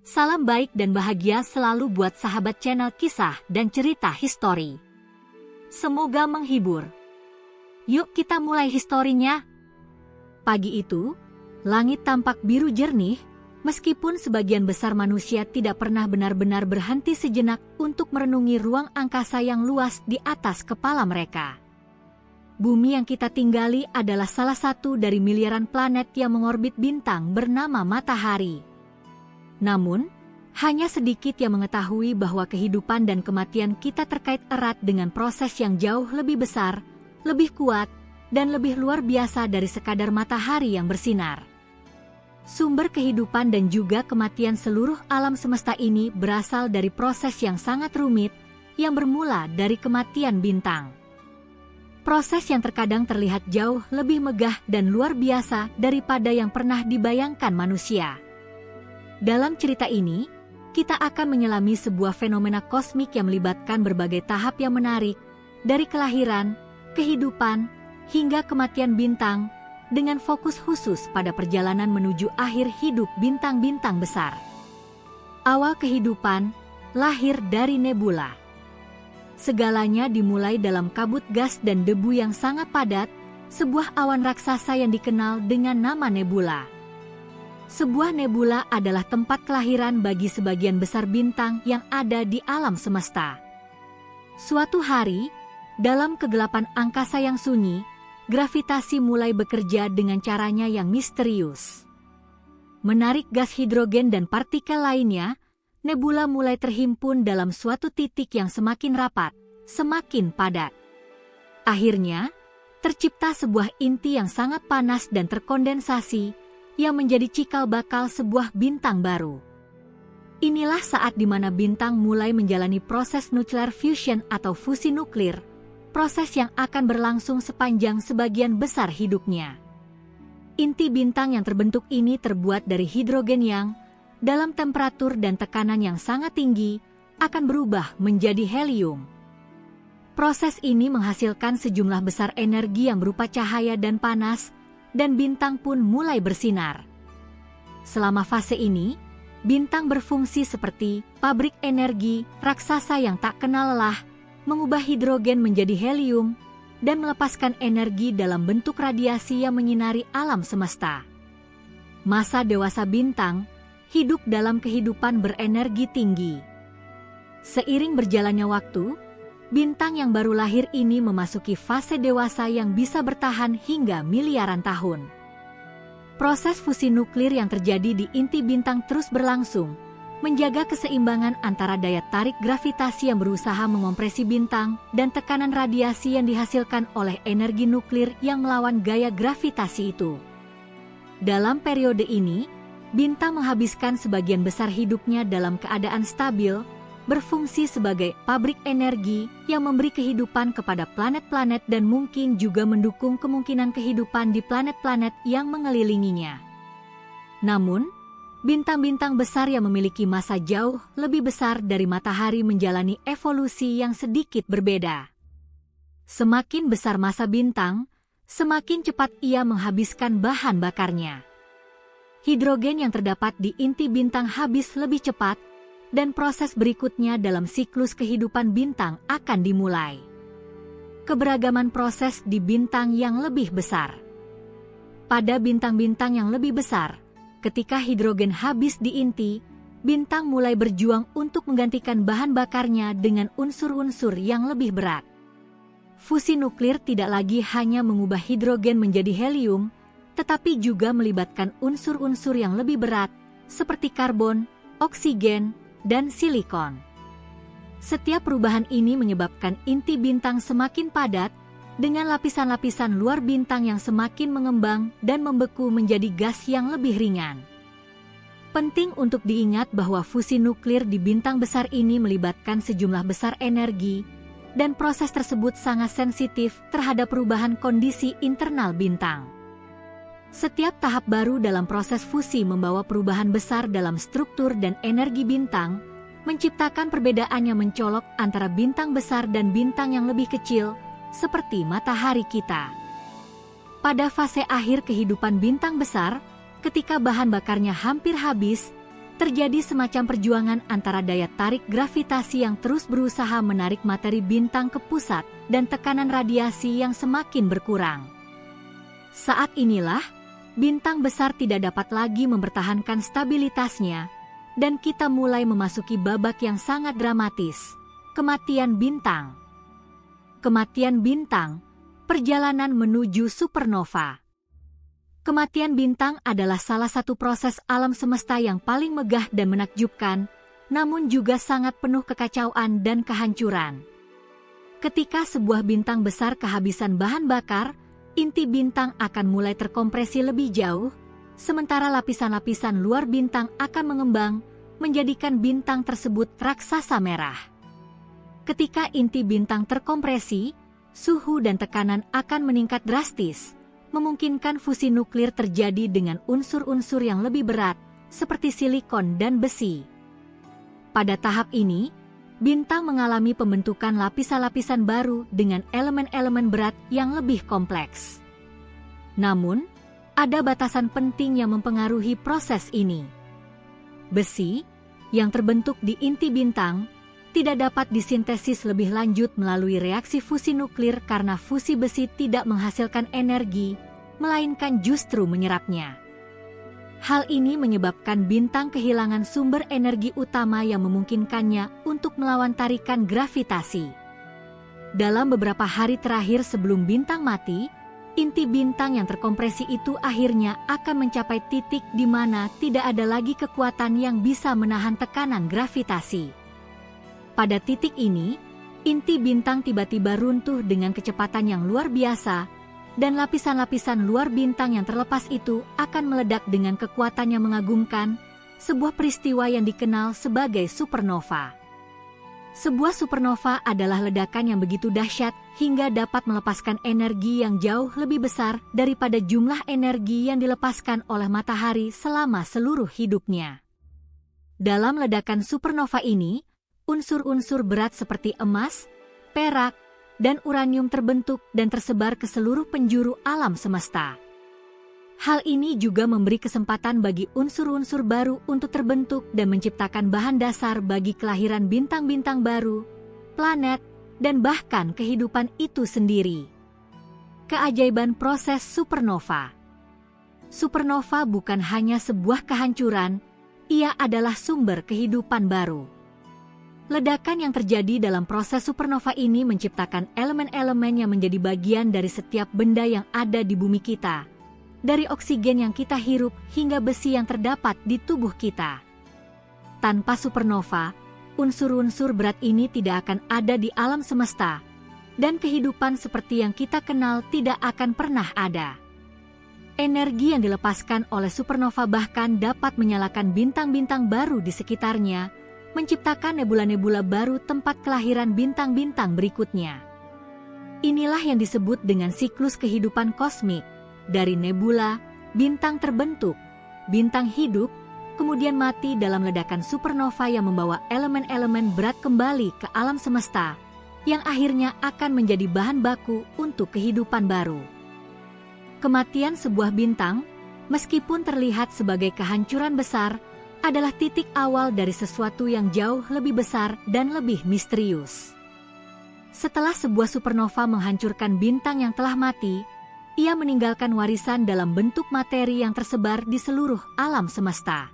Salam baik dan bahagia selalu buat sahabat channel kisah dan cerita histori. Semoga menghibur. Yuk kita mulai historinya. Pagi itu, langit tampak biru jernih, meskipun sebagian besar manusia tidak pernah benar-benar berhenti sejenak untuk merenungi ruang angkasa yang luas di atas kepala mereka. Bumi yang kita tinggali adalah salah satu dari miliaran planet yang mengorbit bintang bernama Matahari. Namun, hanya sedikit yang mengetahui bahwa kehidupan dan kematian kita terkait erat dengan proses yang jauh lebih besar, lebih kuat, dan lebih luar biasa dari sekadar matahari yang bersinar. Sumber kehidupan dan juga kematian seluruh alam semesta ini berasal dari proses yang sangat rumit, yang bermula dari kematian bintang. Proses yang terkadang terlihat jauh lebih megah dan luar biasa daripada yang pernah dibayangkan manusia. Dalam cerita ini, kita akan menyelami sebuah fenomena kosmik yang melibatkan berbagai tahap yang menarik, dari kelahiran, kehidupan, hingga kematian bintang, dengan fokus khusus pada perjalanan menuju akhir hidup bintang-bintang besar. Awal kehidupan lahir dari nebula. Segalanya dimulai dalam kabut gas dan debu yang sangat padat, sebuah awan raksasa yang dikenal dengan nama nebula. Sebuah nebula adalah tempat kelahiran bagi sebagian besar bintang yang ada di alam semesta. Suatu hari, dalam kegelapan angkasa yang sunyi, gravitasi mulai bekerja dengan caranya yang misterius. Menarik gas hidrogen dan partikel lainnya, nebula mulai terhimpun dalam suatu titik yang semakin rapat, semakin padat. Akhirnya, tercipta sebuah inti yang sangat panas dan terkondensasi, yang menjadi cikal bakal sebuah bintang baru. Inilah saat di mana bintang mulai menjalani proses nuclear fusion atau fusi nuklir, proses yang akan berlangsung sepanjang sebagian besar hidupnya. Inti bintang yang terbentuk ini terbuat dari hidrogen yang, dalam temperatur dan tekanan yang sangat tinggi, akan berubah menjadi helium. Proses ini menghasilkan sejumlah besar energi yang berupa cahaya dan panas, dan bintang pun mulai bersinar. Selama fase ini, bintang berfungsi seperti pabrik energi raksasa yang tak kenal lelah, mengubah hidrogen menjadi helium, dan melepaskan energi dalam bentuk radiasi yang menyinari alam semesta. Masa dewasa bintang hidup dalam kehidupan berenergi tinggi. Seiring berjalannya waktu, bintang yang baru lahir ini memasuki fase dewasa yang bisa bertahan hingga miliaran tahun. Proses fusi nuklir yang terjadi di inti bintang terus berlangsung, menjaga keseimbangan antara daya tarik gravitasi yang berusaha mengompresi bintang dan tekanan radiasi yang dihasilkan oleh energi nuklir yang melawan gaya gravitasi itu. Dalam periode ini, bintang menghabiskan sebagian besar hidupnya dalam keadaan stabil, berfungsi sebagai pabrik energi yang memberi kehidupan kepada planet-planet dan mungkin juga mendukung kemungkinan kehidupan di planet-planet yang mengelilinginya. Namun, bintang-bintang besar yang memiliki masa jauh lebih besar dari matahari menjalani evolusi yang sedikit berbeda. Semakin besar masa bintang, semakin cepat ia menghabiskan bahan bakarnya. Hidrogen yang terdapat di inti bintang habis lebih cepat, dan proses berikutnya dalam siklus kehidupan bintang akan dimulai. Keberagaman proses di bintang yang lebih besar. Pada bintang-bintang yang lebih besar, ketika hidrogen habis di inti, bintang mulai berjuang untuk menggantikan bahan bakarnya dengan unsur-unsur yang lebih berat. Fusi nuklir tidak lagi hanya mengubah hidrogen menjadi helium, tetapi juga melibatkan unsur-unsur yang lebih berat, seperti karbon, oksigen, dan silikon. Setiap perubahan ini menyebabkan inti bintang semakin padat, dengan lapisan-lapisan luar bintang yang semakin mengembang dan membeku menjadi gas yang lebih ringan. Penting untuk diingat bahwa fusi nuklir di bintang besar ini melibatkan sejumlah besar energi, dan proses tersebut sangat sensitif terhadap perubahan kondisi internal bintang. Setiap tahap baru dalam proses fusi membawa perubahan besar dalam struktur dan energi bintang, menciptakan perbedaan yang mencolok antara bintang besar dan bintang yang lebih kecil, seperti matahari kita. Pada fase akhir kehidupan bintang besar, ketika bahan bakarnya hampir habis, Terjadi semacam perjuangan antara daya tarik gravitasi yang terus berusaha menarik materi bintang ke pusat dan tekanan radiasi yang semakin berkurang. Saat inilah, bintang besar tidak dapat lagi mempertahankan stabilitasnya, dan kita mulai memasuki babak yang sangat dramatis, kematian bintang. Kematian bintang, perjalanan menuju supernova. Kematian bintang adalah salah satu proses alam semesta yang paling megah dan menakjubkan, namun juga sangat penuh kekacauan dan kehancuran. Ketika sebuah bintang besar kehabisan bahan bakar, inti bintang akan mulai terkompresi lebih jauh, sementara lapisan-lapisan luar bintang akan mengembang, menjadikan bintang tersebut raksasa merah. Ketika inti bintang terkompresi, suhu dan tekanan akan meningkat drastis, memungkinkan fusi nuklir terjadi dengan unsur-unsur yang lebih berat, seperti silikon dan besi. Pada tahap ini, bintang mengalami pembentukan lapisan-lapisan baru dengan elemen-elemen berat yang lebih kompleks. Namun, ada batasan penting yang mempengaruhi proses ini. Besi, yang terbentuk di inti bintang, tidak dapat disintesis lebih lanjut melalui reaksi fusi nuklir karena fusi besi tidak menghasilkan energi, melainkan justru menyerapnya. Hal ini menyebabkan bintang kehilangan sumber energi utama yang memungkinkannya untuk melawan tarikan gravitasi. Dalam beberapa hari terakhir sebelum bintang mati, inti bintang yang terkompresi itu akhirnya akan mencapai titik di mana tidak ada lagi kekuatan yang bisa menahan tekanan gravitasi. Pada titik ini, inti bintang tiba-tiba runtuh dengan kecepatan yang luar biasa, dan lapisan-lapisan luar bintang yang terlepas itu akan meledak dengan kekuatan yang mengagumkan, sebuah peristiwa yang dikenal sebagai supernova. Sebuah supernova adalah ledakan yang begitu dahsyat hingga dapat melepaskan energi yang jauh lebih besar daripada jumlah energi yang dilepaskan oleh matahari selama seluruh hidupnya. Dalam ledakan supernova ini, unsur-unsur berat seperti emas, perak, dan uranium terbentuk dan tersebar ke seluruh penjuru alam semesta. Hal ini juga memberi kesempatan bagi unsur-unsur baru untuk terbentuk dan menciptakan bahan dasar bagi kelahiran bintang-bintang baru, planet, dan bahkan kehidupan itu sendiri. Keajaiban proses supernova. Supernova bukan hanya sebuah kehancuran, ia adalah sumber kehidupan baru. Ledakan yang terjadi dalam proses supernova ini menciptakan elemen-elemen yang menjadi bagian dari setiap benda yang ada di bumi kita, dari oksigen yang kita hirup hingga besi yang terdapat di tubuh kita. Tanpa supernova, unsur-unsur berat ini tidak akan ada di alam semesta, dan kehidupan seperti yang kita kenal tidak akan pernah ada. Energi yang dilepaskan oleh supernova bahkan dapat menyalakan bintang-bintang baru di sekitarnya, menciptakan nebula-nebula baru tempat kelahiran bintang-bintang berikutnya. Inilah yang disebut dengan siklus kehidupan kosmik, dari nebula, bintang terbentuk, bintang hidup, kemudian mati dalam ledakan supernova yang membawa elemen-elemen berat kembali ke alam semesta, yang akhirnya akan menjadi bahan baku untuk kehidupan baru. Kematian sebuah bintang, meskipun terlihat sebagai kehancuran besar, adalah titik awal dari sesuatu yang jauh lebih besar dan lebih misterius. Setelah sebuah supernova menghancurkan bintang yang telah mati, ia meninggalkan warisan dalam bentuk materi yang tersebar di seluruh alam semesta.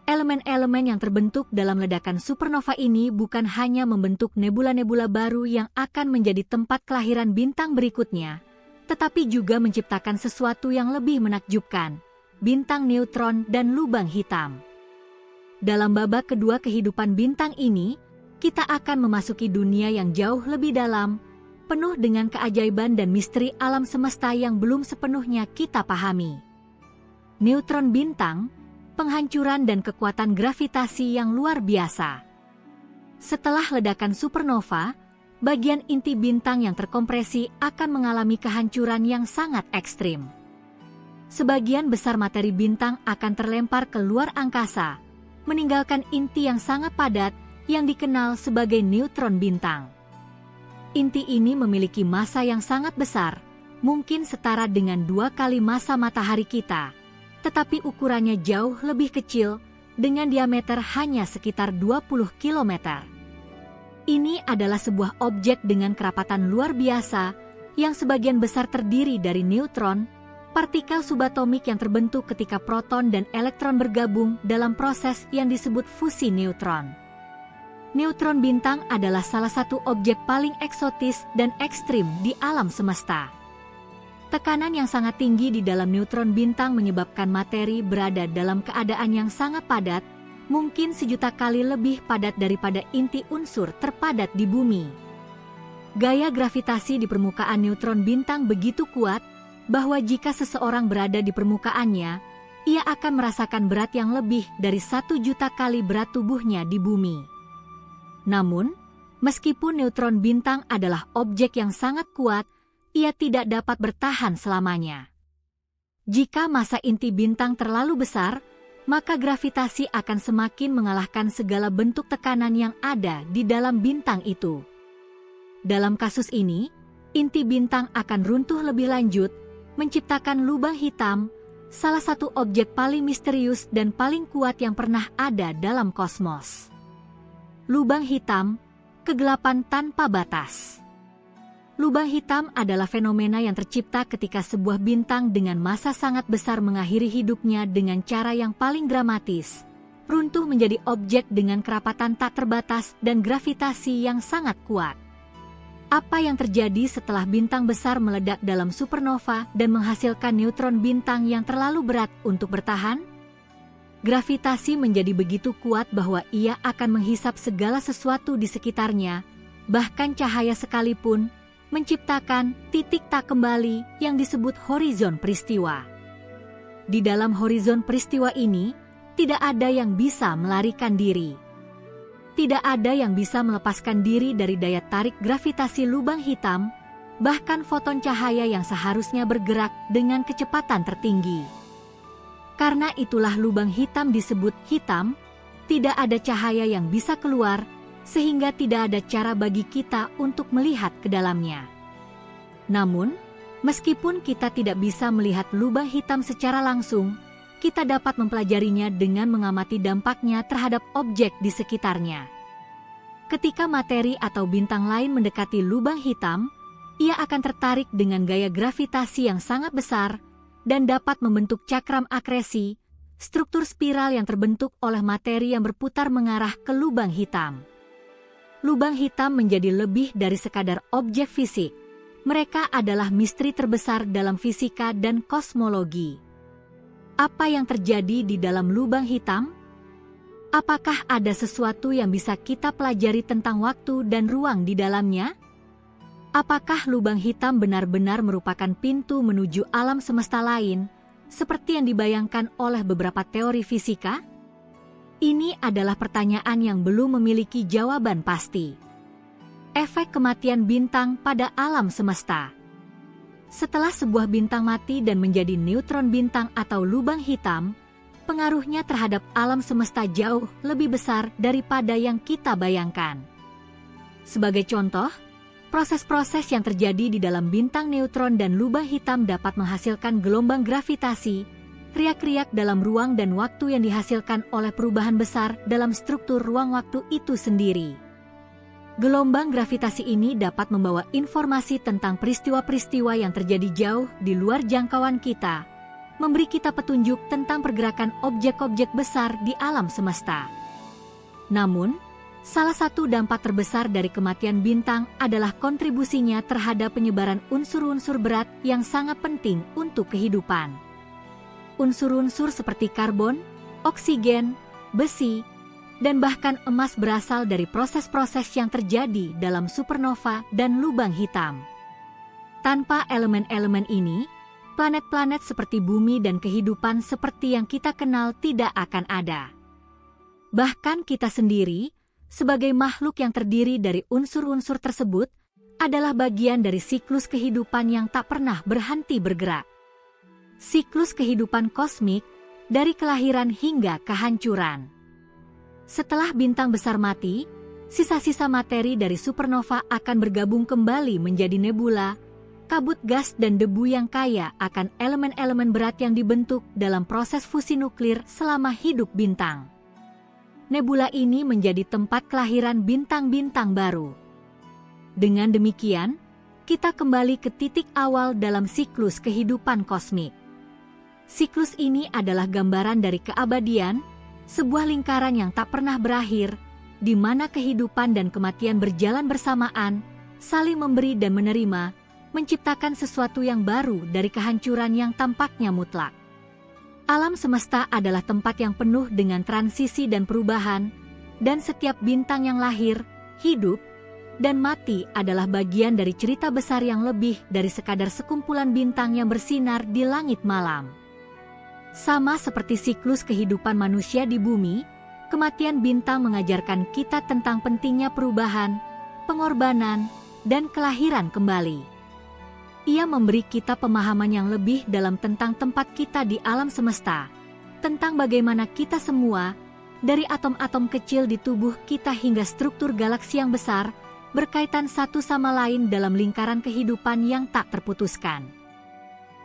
Elemen-elemen yang terbentuk dalam ledakan supernova ini bukan hanya membentuk nebula-nebula baru yang akan menjadi tempat kelahiran bintang berikutnya, tetapi juga menciptakan sesuatu yang lebih menakjubkan, bintang neutron dan lubang hitam. Dalam babak kedua kehidupan bintang ini, kita akan memasuki dunia yang jauh lebih dalam, penuh dengan keajaiban dan misteri alam semesta yang belum sepenuhnya kita pahami. Neutron bintang, penghancuran dan kekuatan gravitasi yang luar biasa. Setelah ledakan supernova, bagian inti bintang yang terkompresi akan mengalami kehancuran yang sangat ekstrim. Sebagian besar materi bintang akan terlempar ke luar angkasa, meninggalkan inti yang sangat padat yang dikenal sebagai neutron bintang. Inti ini memiliki massa yang sangat besar, mungkin setara dengan 2 kali massa matahari kita, tetapi ukurannya jauh lebih kecil dengan diameter hanya sekitar 20 km. Ini adalah sebuah objek dengan kerapatan luar biasa yang sebagian besar terdiri dari neutron, partikel subatomik yang terbentuk ketika proton dan elektron bergabung dalam proses yang disebut fusi neutron. Neutron bintang adalah salah satu objek paling eksotis dan ekstrim di alam semesta. Tekanan yang sangat tinggi di dalam neutron bintang menyebabkan materi berada dalam keadaan yang sangat padat, mungkin 1.000.000 kali lebih padat daripada inti unsur terpadat di bumi. Gaya gravitasi di permukaan neutron bintang begitu kuat bahwa jika seseorang berada di permukaannya, ia akan merasakan berat yang lebih dari 1.000.000 kali berat tubuhnya di bumi. Namun, meskipun neutron bintang adalah objek yang sangat kuat, ia tidak dapat bertahan selamanya. Jika massa inti bintang terlalu besar, maka gravitasi akan semakin mengalahkan segala bentuk tekanan yang ada di dalam bintang itu. Dalam kasus ini, inti bintang akan runtuh lebih lanjut, menciptakan lubang hitam, salah satu objek paling misterius dan paling kuat yang pernah ada dalam kosmos. Lubang hitam, kegelapan tanpa batas. Lubang hitam adalah fenomena yang tercipta ketika sebuah bintang dengan massa sangat besar mengakhiri hidupnya dengan cara yang paling dramatis, runtuh menjadi objek dengan kerapatan tak terbatas dan gravitasi yang sangat kuat. Apa yang terjadi setelah bintang besar meledak dalam supernova dan menghasilkan neutron bintang yang terlalu berat untuk bertahan? Gravitasi menjadi begitu kuat bahwa ia akan menghisap segala sesuatu di sekitarnya, bahkan cahaya sekalipun, menciptakan titik tak kembali yang disebut horizon peristiwa. Di dalam horizon peristiwa ini, tidak ada yang bisa melarikan diri. Tidak ada yang bisa melepaskan diri dari daya tarik gravitasi lubang hitam, bahkan foton cahaya yang seharusnya bergerak dengan kecepatan tertinggi. Karena itulah lubang hitam disebut hitam, tidak ada cahaya yang bisa keluar, sehingga tidak ada cara bagi kita untuk melihat ke dalamnya. Namun, meskipun kita tidak bisa melihat lubang hitam secara langsung, kita dapat mempelajarinya dengan mengamati dampaknya terhadap objek di sekitarnya. Ketika materi atau bintang lain mendekati lubang hitam, ia akan tertarik dengan gaya gravitasi yang sangat besar dan dapat membentuk cakram akresi, struktur spiral yang terbentuk oleh materi yang berputar mengarah ke lubang hitam. Lubang hitam menjadi lebih dari sekadar objek fisik. Mereka adalah misteri terbesar dalam fisika dan kosmologi. Apa yang terjadi di dalam lubang hitam? Apakah ada sesuatu yang bisa kita pelajari tentang waktu dan ruang di dalamnya? Apakah lubang hitam benar-benar merupakan pintu menuju alam semesta lain, seperti yang dibayangkan oleh beberapa teori fisika? Ini adalah pertanyaan yang belum memiliki jawaban pasti. Efek kematian bintang pada alam semesta. Setelah sebuah bintang mati dan menjadi neutron bintang atau lubang hitam, pengaruhnya terhadap alam semesta jauh lebih besar daripada yang kita bayangkan. Sebagai contoh, proses-proses yang terjadi di dalam bintang neutron dan lubang hitam dapat menghasilkan gelombang gravitasi, riak-riak dalam ruang dan waktu yang dihasilkan oleh perubahan besar dalam struktur ruang waktu itu sendiri. Gelombang gravitasi ini dapat membawa informasi tentang peristiwa-peristiwa yang terjadi jauh di luar jangkauan kita, memberi kita petunjuk tentang pergerakan objek-objek besar di alam semesta. Namun, salah satu dampak terbesar dari kematian bintang adalah kontribusinya terhadap penyebaran unsur-unsur berat yang sangat penting untuk kehidupan. Unsur-unsur seperti karbon, oksigen, besi, dan bahkan emas berasal dari proses-proses yang terjadi dalam supernova dan lubang hitam. Tanpa elemen-elemen ini, planet-planet seperti bumi dan kehidupan seperti yang kita kenal tidak akan ada. Bahkan kita sendiri, sebagai makhluk yang terdiri dari unsur-unsur tersebut, adalah bagian dari siklus kehidupan yang tak pernah berhenti bergerak. Siklus kehidupan kosmik, dari kelahiran hingga kehancuran. Setelah bintang besar mati, sisa-sisa materi dari supernova akan bergabung kembali menjadi nebula, kabut gas dan debu yang kaya akan elemen-elemen berat yang dibentuk dalam proses fusi nuklir selama hidup bintang. Nebula ini menjadi tempat kelahiran bintang-bintang baru. Dengan demikian, kita kembali ke titik awal dalam siklus kehidupan kosmik. Siklus ini adalah gambaran dari keabadian, sebuah lingkaran yang tak pernah berakhir, di mana kehidupan dan kematian berjalan bersamaan, saling memberi dan menerima, menciptakan sesuatu yang baru dari kehancuran yang tampaknya mutlak. Alam semesta adalah tempat yang penuh dengan transisi dan perubahan, dan setiap bintang yang lahir, hidup, dan mati adalah bagian dari cerita besar yang lebih dari sekadar sekumpulan bintang yang bersinar di langit malam. Sama seperti siklus kehidupan manusia di bumi, kematian bintang mengajarkan kita tentang pentingnya perubahan, pengorbanan, dan kelahiran kembali. Ia memberi kita pemahaman yang lebih dalam tentang tempat kita di alam semesta, tentang bagaimana kita semua, dari atom-atom kecil di tubuh kita hingga struktur galaksi yang besar, berkaitan satu sama lain dalam lingkaran kehidupan yang tak terputuskan.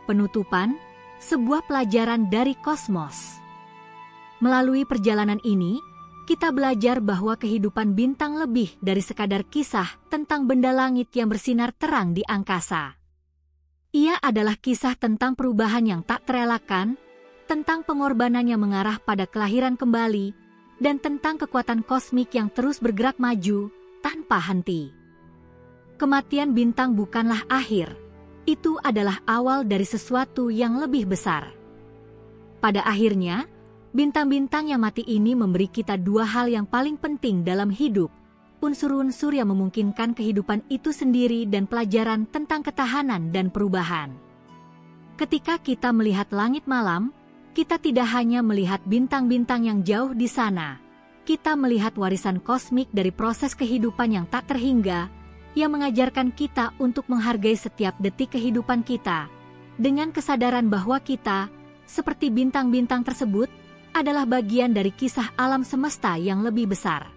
Penutupan, sebuah pelajaran dari kosmos. Melalui perjalanan ini, kita belajar bahwa kehidupan bintang lebih dari sekadar kisah tentang benda langit yang bersinar terang di angkasa. Ia adalah kisah tentang perubahan yang tak terelakkan, tentang pengorbanan yang mengarah pada kelahiran kembali, dan tentang kekuatan kosmik yang terus bergerak maju, tanpa henti. Kematian bintang bukanlah akhir, itu adalah awal dari sesuatu yang lebih besar. Pada akhirnya, bintang-bintang yang mati ini memberi kita dua hal yang paling penting dalam hidup, unsur-unsur yang memungkinkan kehidupan itu sendiri dan pelajaran tentang ketahanan dan perubahan. Ketika kita melihat langit malam, kita tidak hanya melihat bintang-bintang yang jauh di sana, kita melihat warisan kosmik dari proses kehidupan yang tak terhingga, yang mengajarkan kita untuk menghargai setiap detik kehidupan kita, dengan kesadaran bahwa kita, seperti bintang-bintang tersebut, adalah bagian dari kisah alam semesta yang lebih besar.